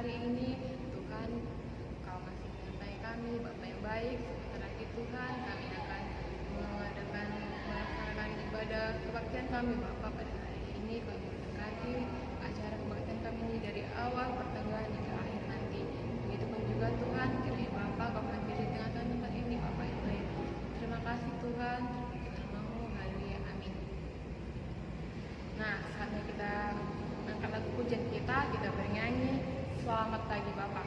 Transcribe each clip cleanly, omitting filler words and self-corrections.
hari ini. Tuhan, Kau masih menyertai kami, Bapa yang baik. Sebentar lagi Tuhan, kami akan melaksanakan ibadah kebaktian kami, Bapa, pada hari ini. Kau memberkati acara kebaktian kami ini dari awal, pertengahan, hingga akhir nanti. Begitupun juga Tuhan, kiranya Bapa, Kau hadir di tengah-tengah tempat ini, Bapa yang baik. Terima kasih Tuhan, namamu, haleluya, amin. Nah, saatnya kita angkat lagu pujian kita bernyanyi Selamat Pagi Bapak.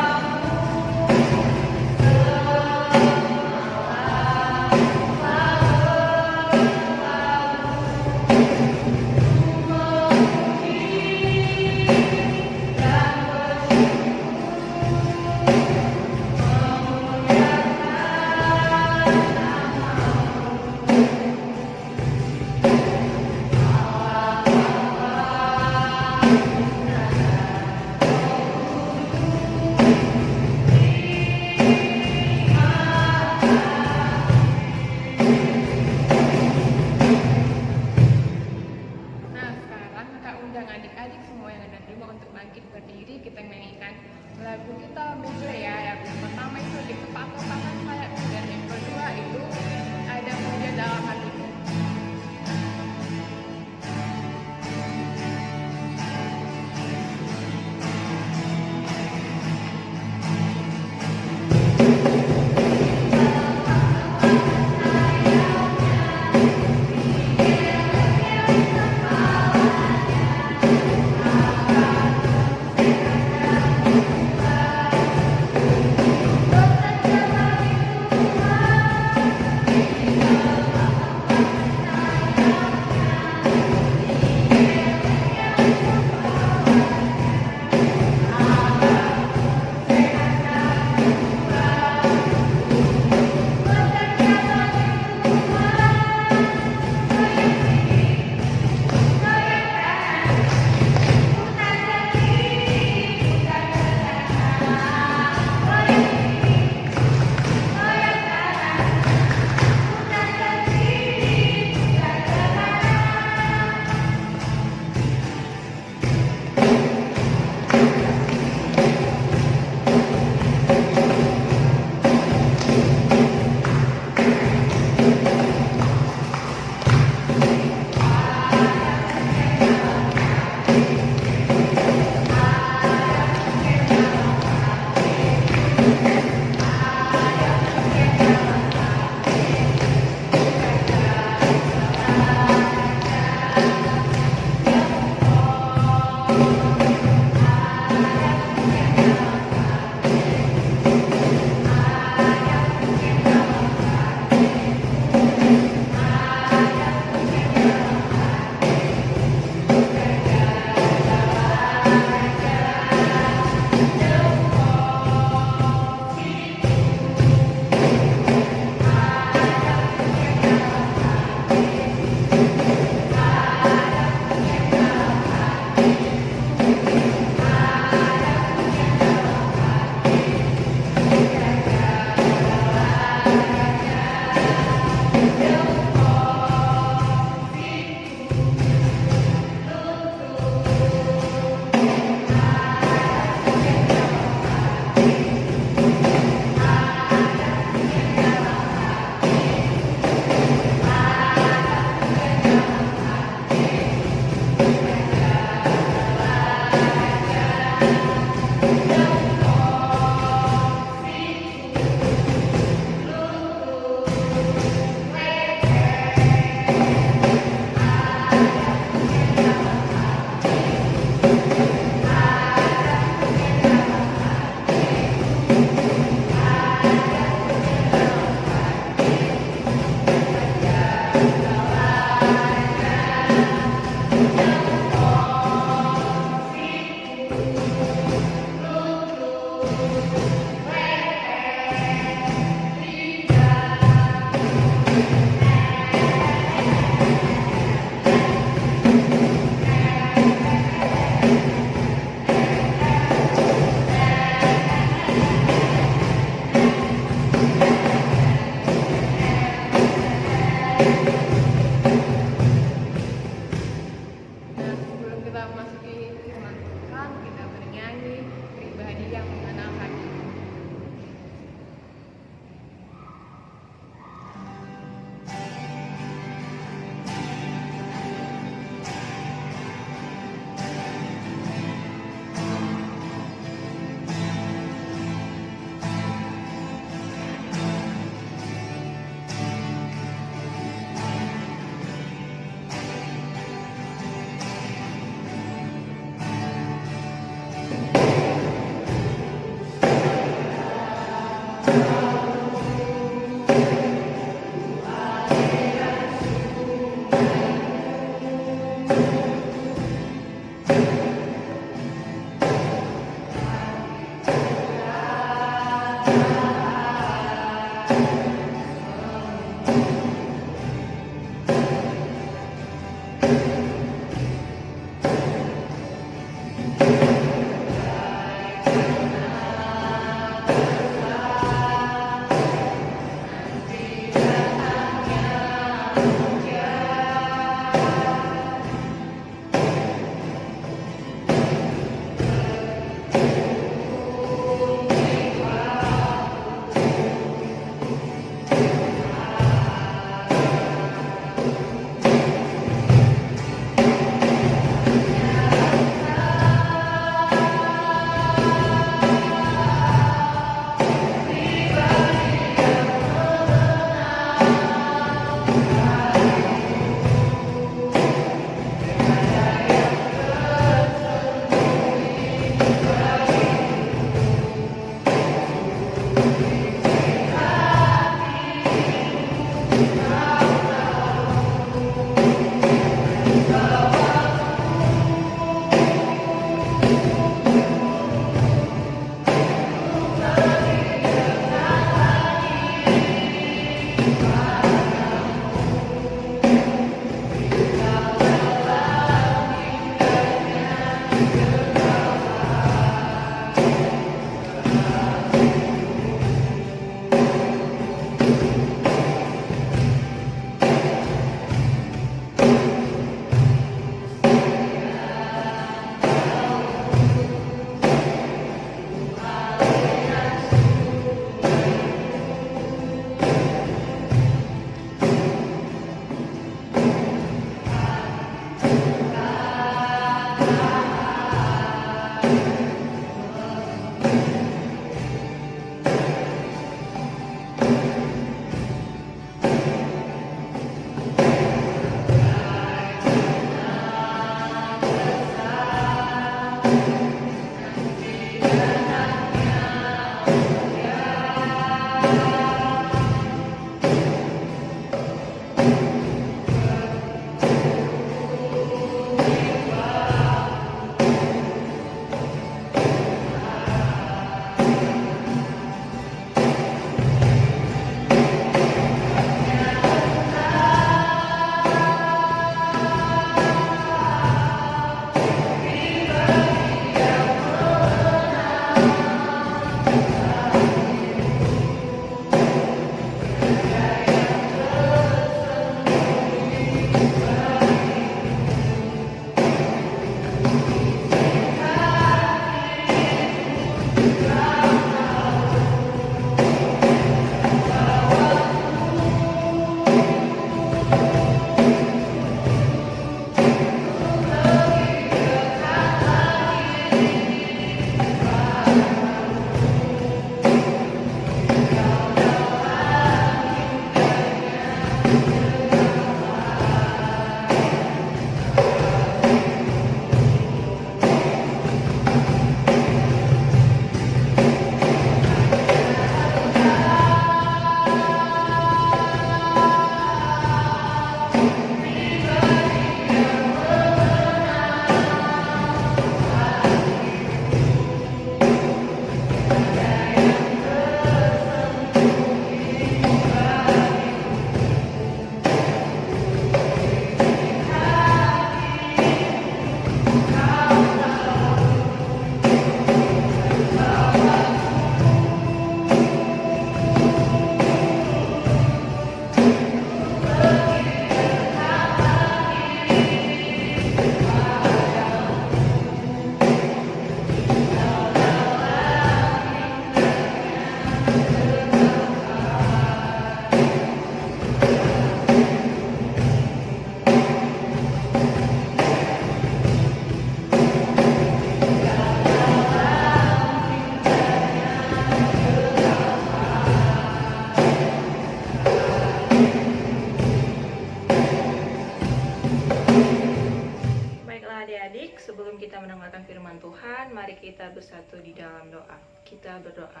Sebelum kita mendengarkan firman Tuhan, mari kita bersatu di dalam doa. Kita berdoa.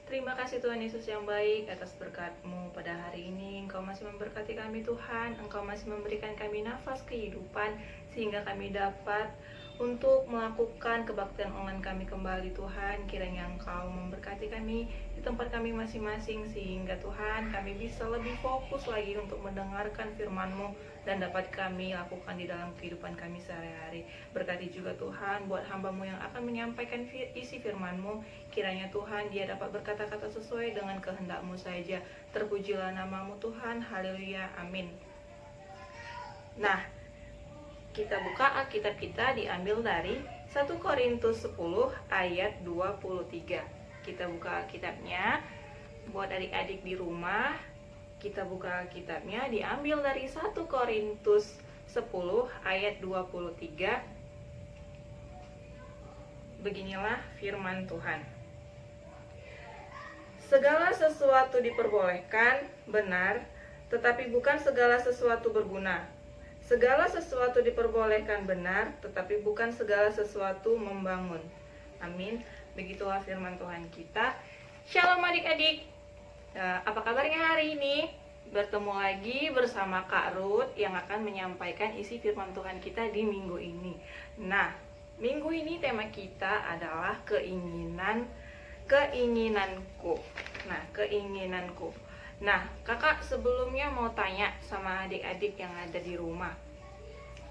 Terima kasih Tuhan Yesus yang baik atas berkat-Mu pada hari ini. Engkau masih memberkati kami Tuhan, Engkau masih memberikan kami nafas kehidupan sehingga kami dapat untuk melakukan kebaktian online kami kembali Tuhan. Kiranya Engkau memberkati kami di tempat kami masing-masing sehingga Tuhan kami bisa lebih fokus lagi untuk mendengarkan firman-Mu dan dapat kami lakukan di dalam kehidupan kami sehari-hari. Berkati juga Tuhan buat hamba-Mu yang akan menyampaikan isi firman-Mu. Kiranya Tuhan dia dapat berkata-kata sesuai dengan kehendak-Mu saja. Terpujilah nama-Mu Tuhan. Haleluya. Amin. Nah, kita buka Alkitab kita diambil dari 1 Korintus 10 ayat 23. Kita buka Alkitabnya. Buat adik-adik di rumah, kita buka Alkitabnya diambil dari 1 Korintus 10 ayat 23. Beginilah firman Tuhan. Segala sesuatu diperbolehkan, benar, tetapi bukan segala sesuatu berguna. Segala sesuatu diperbolehkan benar, tetapi bukan segala sesuatu membangun. Amin. Begitulah firman Tuhan kita. Shalom adik-adik. Apa kabarnya hari ini? Bertemu lagi bersama Kak Ruth yang akan menyampaikan isi firman Tuhan kita di minggu ini. Nah, minggu ini tema kita adalah keinginanku. Nah, keinginanku. Nah, kakak sebelumnya mau tanya sama adik-adik yang ada di rumah.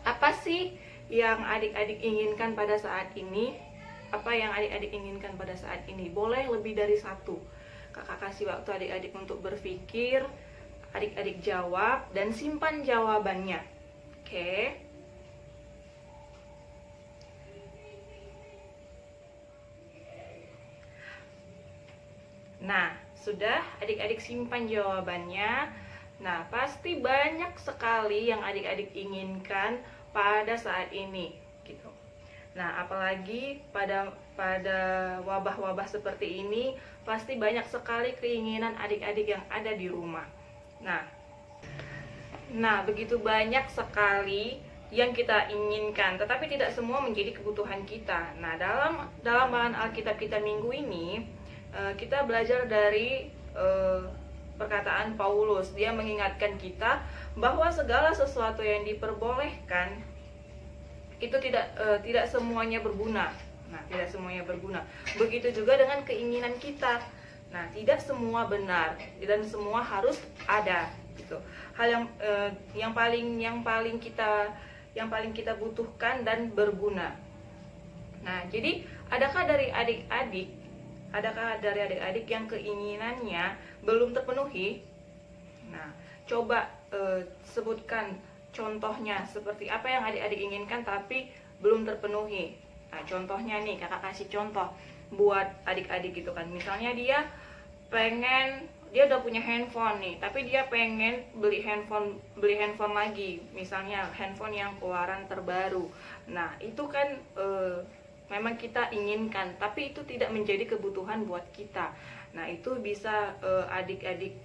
Apa sih yang adik-adik inginkan pada saat ini? Apa yang adik-adik inginkan pada saat ini? Boleh lebih dari satu. Kakak kasih waktu adik-adik untuk berpikir. Adik-adik jawab dan simpan jawabannya. Oke? Nah, sudah adik-adik simpan jawabannya. Nah, pasti banyak sekali yang adik-adik inginkan pada saat ini gitu. Nah, apalagi pada wabah-wabah seperti ini, pasti banyak sekali keinginan adik-adik yang ada di rumah. Nah, begitu banyak sekali yang kita inginkan, tetapi tidak semua menjadi kebutuhan kita. Nah, dalam bahan Alkitab kita minggu ini, kita belajar dari perkataan Paulus. Dia mengingatkan kita bahwa segala sesuatu yang diperbolehkan itu tidak semuanya berguna. Nah, tidak semuanya berguna. Begitu juga dengan keinginan kita. Nah, tidak semua benar dan semua harus ada gitu. Hal yang paling kita butuhkan dan berguna. Nah, jadi adakah dari adik-adik yang keinginannya belum terpenuhi? Nah, coba sebutkan contohnya seperti apa yang adik-adik inginkan tapi belum terpenuhi. Nah, contohnya nih, kakak kasih contoh buat adik-adik gitu kan. Misalnya dia udah punya handphone nih, tapi dia pengen beli handphone lagi. Misalnya handphone yang keluaran terbaru. Nah, itu kan memang kita inginkan, tapi itu tidak menjadi kebutuhan buat kita. Nah, itu bisa adik-adik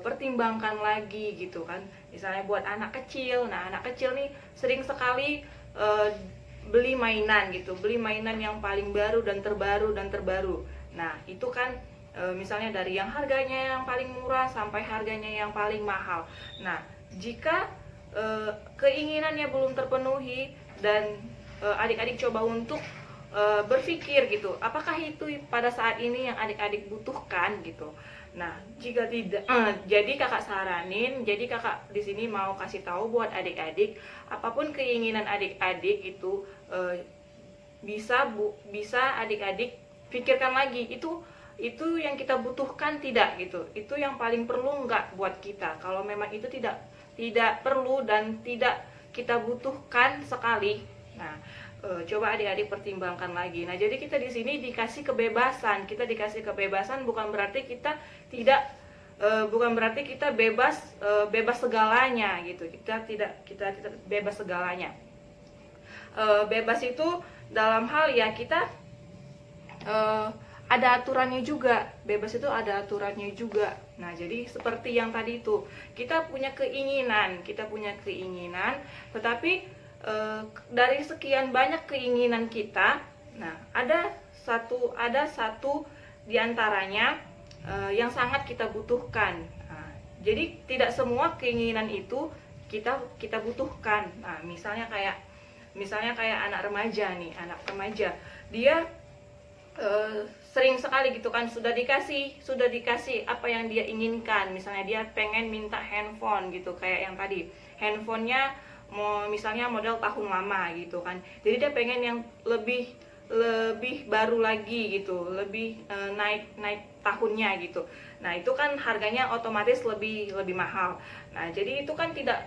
pertimbangkan lagi gitu kan. Misalnya buat anak kecil. Nah, anak kecil nih sering sekali beli mainan gitu, beli mainan yang paling baru dan terbaru. Nah, itu kan misalnya dari yang harganya yang paling murah sampai harganya yang paling mahal. Nah, jika keinginannya belum terpenuhi dan adik-adik coba untuk berpikir gitu, apakah itu pada saat ini yang adik-adik butuhkan gitu. Nah, jika tidak, jadi kakak di sini mau kasih tahu buat adik-adik, apapun keinginan adik-adik itu bisa adik-adik pikirkan lagi, itu yang kita butuhkan tidak gitu, itu yang paling perlu enggak buat kita. Kalau memang itu tidak perlu dan tidak kita butuhkan sekali, nah coba adik-adik pertimbangkan lagi. Nah, jadi kita di sini dikasih kebebasan. Kita dikasih kebebasan bukan berarti kita bebas segalanya gitu. Kita tidak bebas segalanya. Bebas itu dalam hal ya kita ada aturannya juga. Bebas itu ada aturannya juga. Nah, jadi seperti yang tadi itu, kita punya keinginan, tetapi dari sekian banyak keinginan kita, nah ada satu diantaranya yang sangat kita butuhkan. Nah, jadi tidak semua keinginan itu kita butuhkan. Nah, misalnya kayak anak remaja nih, dia sering sekali gitu kan sudah dikasih apa yang dia inginkan. Misalnya dia pengen minta handphone gitu, kayak yang tadi handphonenya misalnya model tahun lama gitu kan, jadi dia pengen yang lebih baru lagi gitu, lebih naik tahunnya gitu. Nah itu kan harganya otomatis lebih mahal. Nah jadi itu kan tidak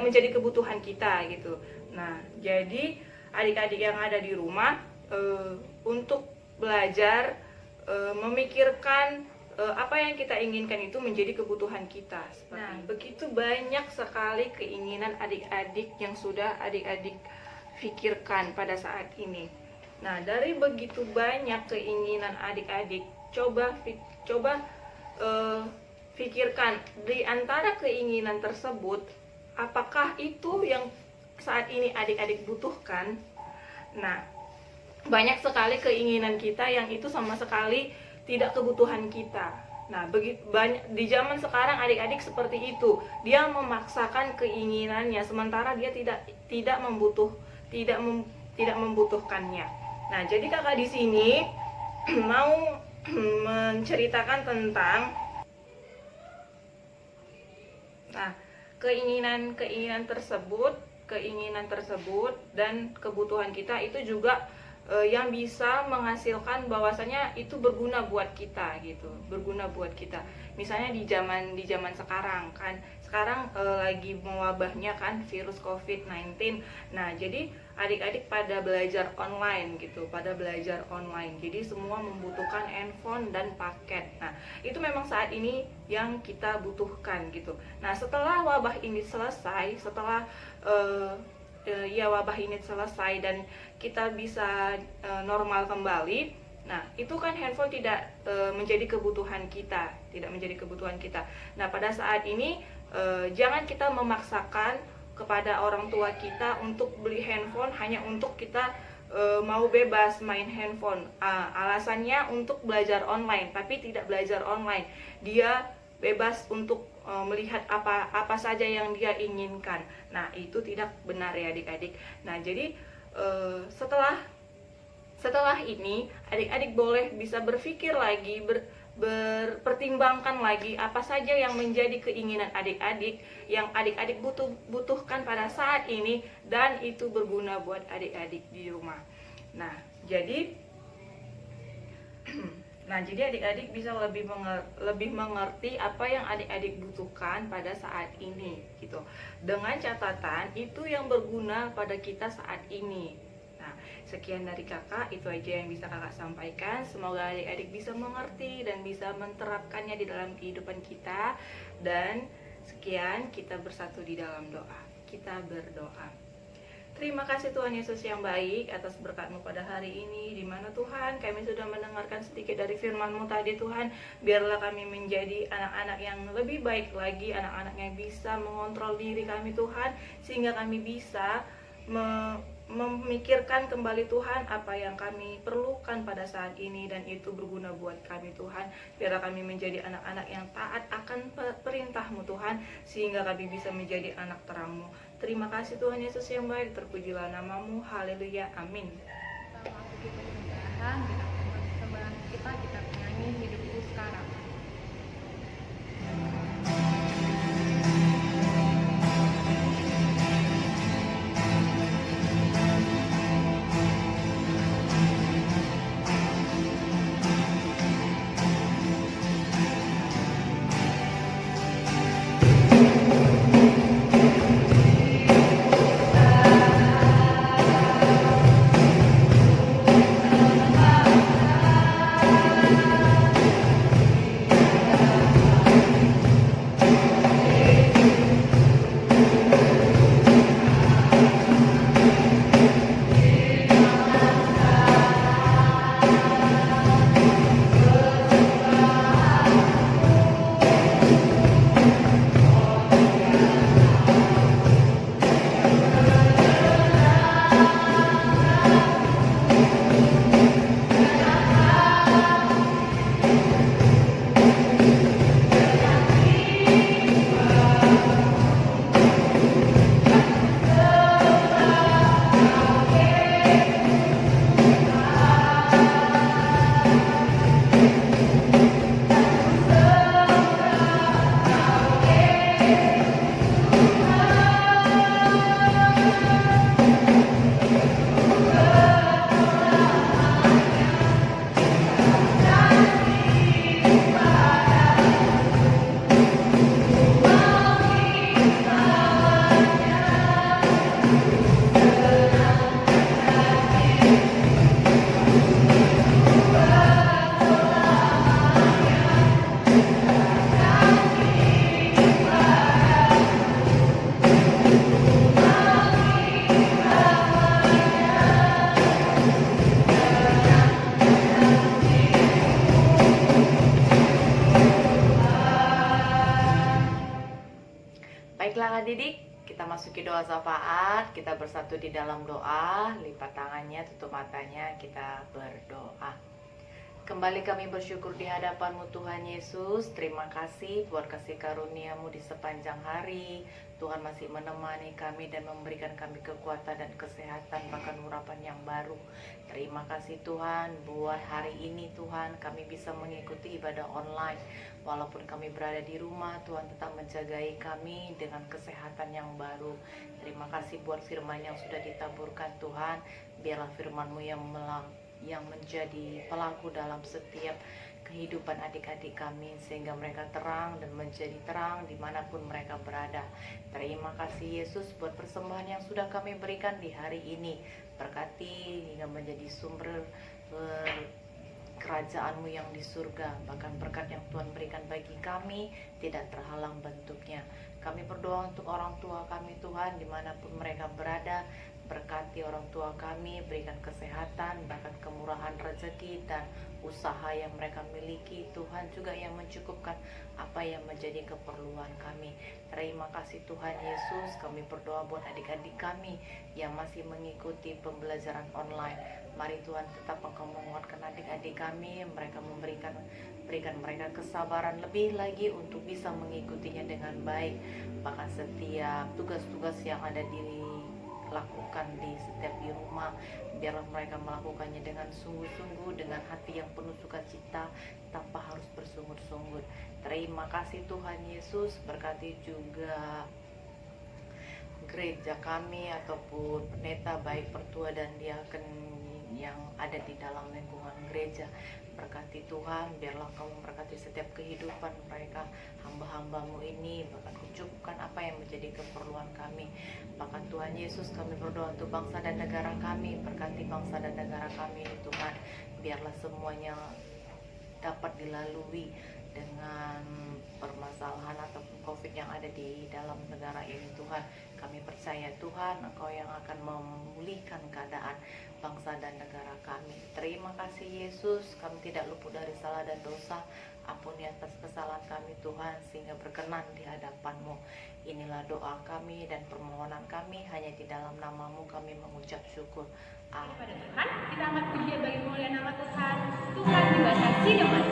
menjadi kebutuhan kita gitu. Nah jadi adik-adik yang ada di rumah untuk belajar memikirkan apa yang kita inginkan itu menjadi kebutuhan kita. Nah, begitu banyak sekali keinginan adik-adik yang sudah adik-adik pikirkan pada saat ini. Nah, dari begitu banyak keinginan adik-adik, coba pikirkan di antara keinginan tersebut, apakah itu yang saat ini adik-adik butuhkan? Nah, banyak sekali keinginan kita yang itu sama sekali tidak kebutuhan kita. Nah, banyak di zaman sekarang adik-adik seperti itu. Dia memaksakan keinginannya sementara dia tidak membutuhkannya. Nah, jadi kakak di sini mau menceritakan tentang keinginan tersebut dan kebutuhan kita itu juga yang bisa menghasilkan bahwasanya itu berguna buat kita gitu, misalnya di zaman sekarang kan, lagi mewabahnya kan virus COVID-19. Nah jadi adik-adik pada belajar online, jadi semua membutuhkan handphone dan paket. Nah itu memang saat ini yang kita butuhkan gitu. Nah setelah wabah ini selesai, wabah ini selesai dan kita bisa normal kembali. Nah, itu kan handphone tidak menjadi kebutuhan kita. Nah, pada saat ini jangan kita memaksakan kepada orang tua kita untuk beli handphone hanya untuk kita mau bebas main handphone. Alasannya untuk belajar online, tapi tidak belajar online. Dia bebas untuk melihat apa saja yang dia inginkan. Nah itu tidak benar ya adik-adik. Nah jadi setelah ini adik-adik boleh bisa berpikir lagi, berpertimbangkan lagi apa saja yang menjadi keinginan adik-adik, yang adik-adik butuhkan pada saat ini, dan itu berguna buat adik-adik di rumah. Nah jadi adik-adik bisa lebih mengerti apa yang adik-adik butuhkan pada saat ini gitu. Dengan catatan itu yang berguna pada kita saat ini. Nah, sekian dari kakak, itu aja yang bisa kakak sampaikan. Semoga adik-adik bisa mengerti dan bisa menerapkannya di dalam kehidupan kita. Dan sekian, kita bersatu di dalam doa. Kita berdoa. Terima kasih Tuhan Yesus yang baik atas berkat-Mu pada hari ini, di mana Tuhan kami sudah mendengarkan sedikit dari firman-Mu tadi Tuhan. Biarlah kami menjadi anak-anak yang lebih baik lagi, anak-anak yang bisa mengontrol diri kami Tuhan, sehingga kami bisa memikirkan kembali Tuhan apa yang kami perlukan pada saat ini, dan itu berguna buat kami Tuhan. Biarlah kami menjadi anak-anak yang taat akan perintah-Mu Tuhan, sehingga kami bisa menjadi anak terang-Mu. Terima kasih Tuhan Yesus yang baik, terpujilah nama-Mu, haleluya, amin. Kita masuki persembahan, kita penyanyi hidupku sekarang. Baiklah adik-adik, kita masuki doa syafaat, kita bersatu di dalam doa, lipat tangannya, tutup matanya, kita berdoa. Kembali kami bersyukur di hadapan-Mu Tuhan Yesus. Terima kasih buat kasih karunia-Mu di sepanjang hari. Tuhan masih menemani kami dan memberikan kami kekuatan dan kesehatan, bahkan urapan yang baru. Terima kasih Tuhan buat hari ini Tuhan kami bisa mengikuti ibadah online. Walaupun kami berada di rumah, Tuhan tetap menjagai kami dengan kesehatan yang baru. Terima kasih buat firman yang sudah ditaburkan Tuhan. Biarlah firman-Mu yang menjadi pelaku dalam setiap kehidupan adik-adik kami, sehingga mereka terang dan menjadi terang dimanapun mereka berada. Terima kasih Yesus buat persembahan yang sudah kami berikan di hari ini. Berkati hingga menjadi sumber kerajaan-Mu yang di surga. Bahkan berkat yang Tuhan berikan bagi kami tidak terhalang bentuknya. Kami berdoa untuk orang tua kami Tuhan, dimanapun mereka berada. Berkati orang tua kami, berikan kesehatan, bahkan kemurahan rezeki dan usaha yang mereka miliki. Tuhan juga yang mencukupkan apa yang menjadi keperluan kami. Terima kasih Tuhan Yesus. Kami berdoa buat adik-adik kami yang masih mengikuti pembelajaran online. Mari Tuhan tetap Engkau menguatkan adik-adik kami. Mereka berikan mereka kesabaran lebih lagi untuk bisa mengikutinya dengan baik. Bahkan setiap tugas-tugas yang ada lakukan di setiap di rumah, biarlah mereka melakukannya dengan sungguh-sungguh, dengan hati yang penuh sukacita, tanpa harus bersungut-sungut. Terima kasih Tuhan Yesus. Berkati juga gereja kami ataupun pendeta, baik pertua dan diaken yang ada di dalam lingkungan gereja. Berkati Tuhan, biarlah Kau memberkati setiap kehidupan mereka, hamba-hamba-Mu ini, bahkan cukupkan apa yang menjadi keperluan kami. Bahkan Tuhan Yesus, kami berdoa untuk bangsa dan negara kami. Berkati bangsa dan negara kami Tuhan, biarlah semuanya dapat dilalui dengan permasalahan ataupun COVID yang ada di dalam negara ini Tuhan. Kami percaya Tuhan, Engkau yang akan memulihkan keadaan bangsa dan negara kami. Terima kasih Yesus, kami tidak luput dari salah dan dosa. Ampuni atas kesalahan kami Tuhan, sehingga berkenan di hadapan-Mu. Inilah doa kami dan permohonan kami, hanya di dalam nama-Mu kami mengucap syukur. Amin. Pada Tuhan, kita angkat pujian bagi kemuliaan nama Tuhan. Tuhan juga saksi dengan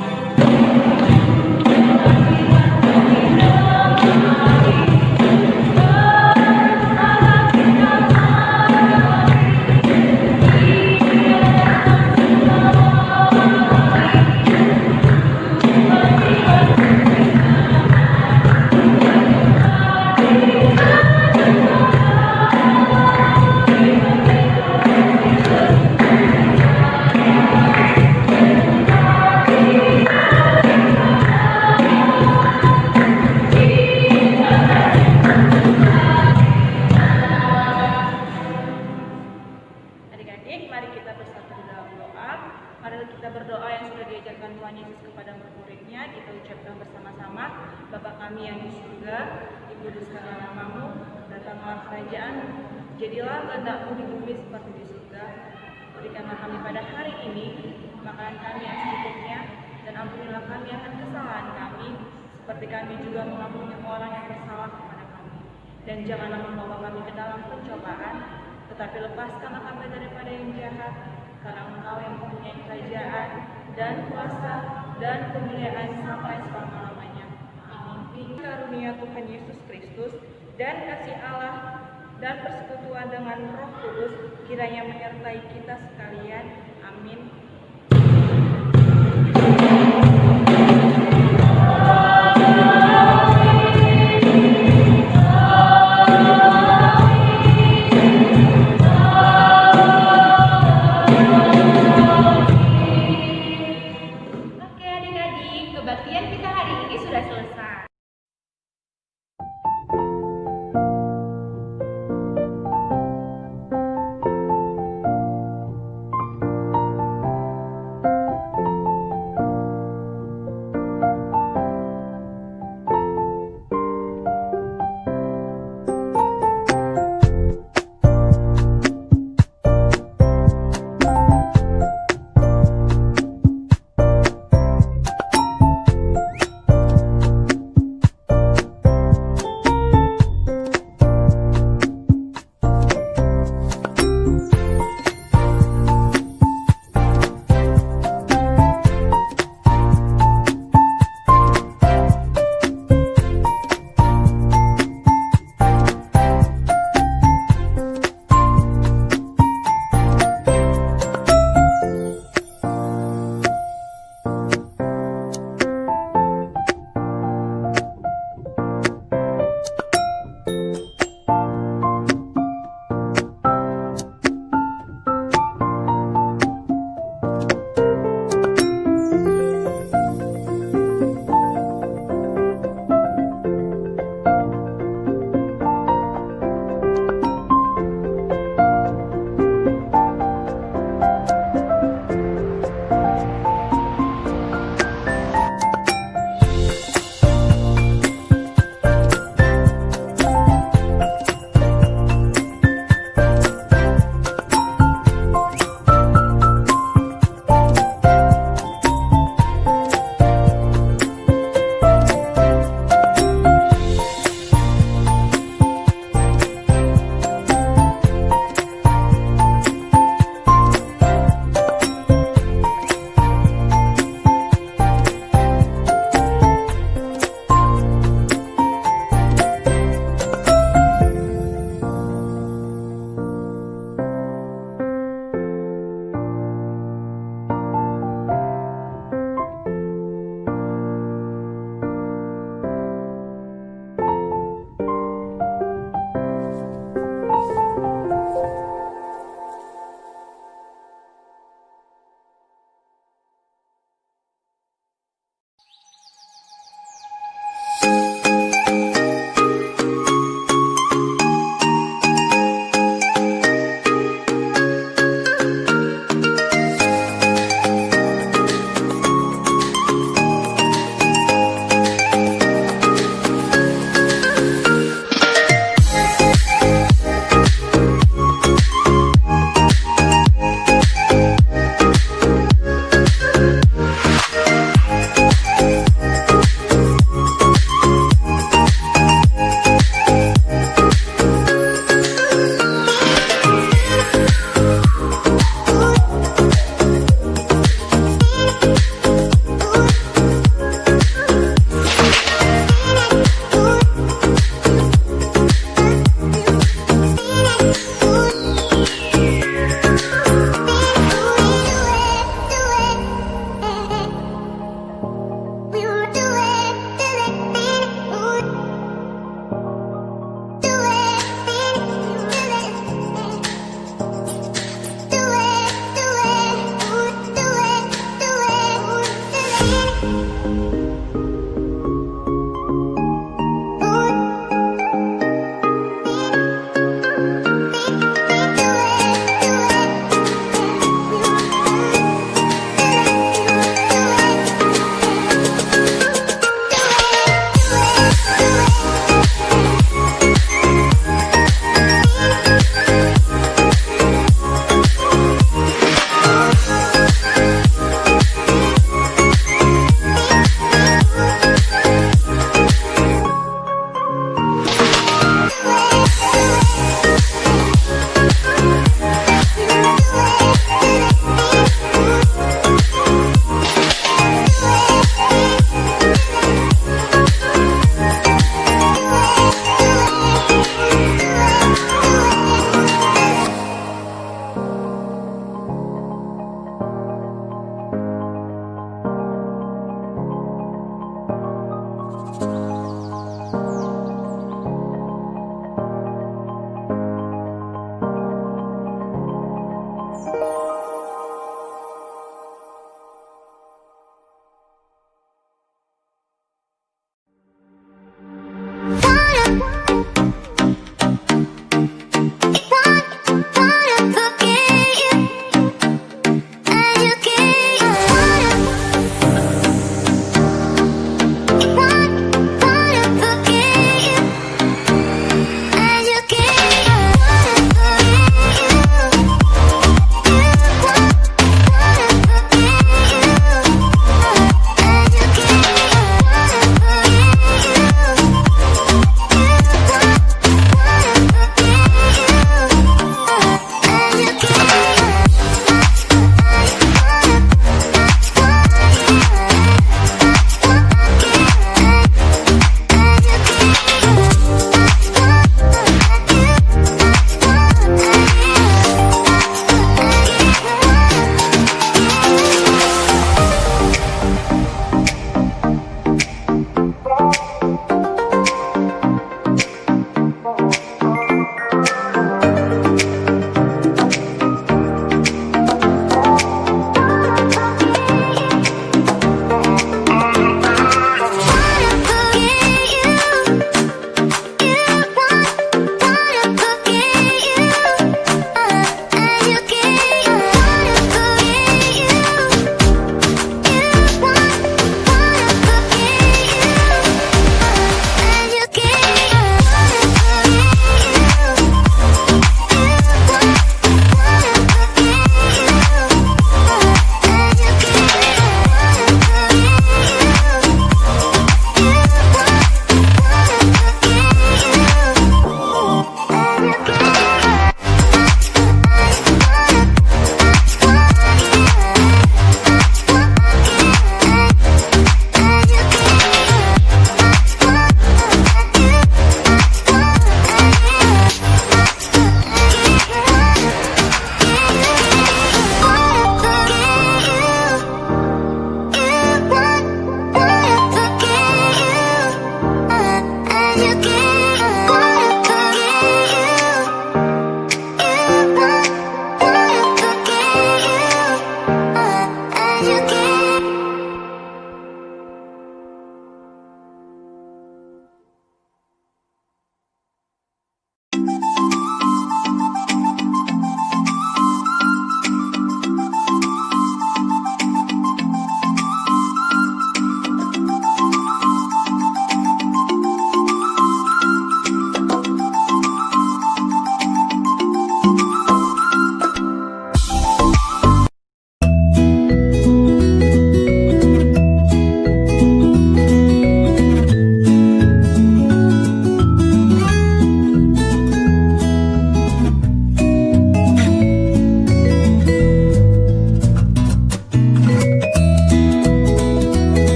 Jadilah kehendak-Mu di bumi seperti di surga. Berikanlah kami pada hari ini makanan kami yang secukupnya, dan ampunilah kami akan kesalahan kami, seperti kami juga mengampuni orang yang bersalah kepada kami. Dan janganlah membawa kami ke dalam pencobaan, tetapi lepaskanlah kami daripada yang jahat, karena Engkau yang mempunyai kerajaan dan kuasa dan kemuliaan sampai selama-lamanya. Amin. Karunia Tuhan Yesus Kristus dan kasih Allah dan persekutuan dengan Roh Kudus kiranya menyertai kita sekalian. Amin. Oke adik-adik, kebaktian kita hari ini sudah selesai.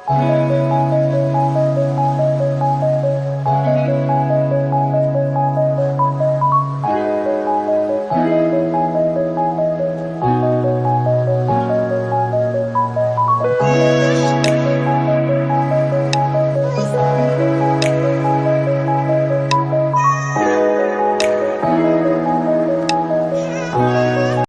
Amin.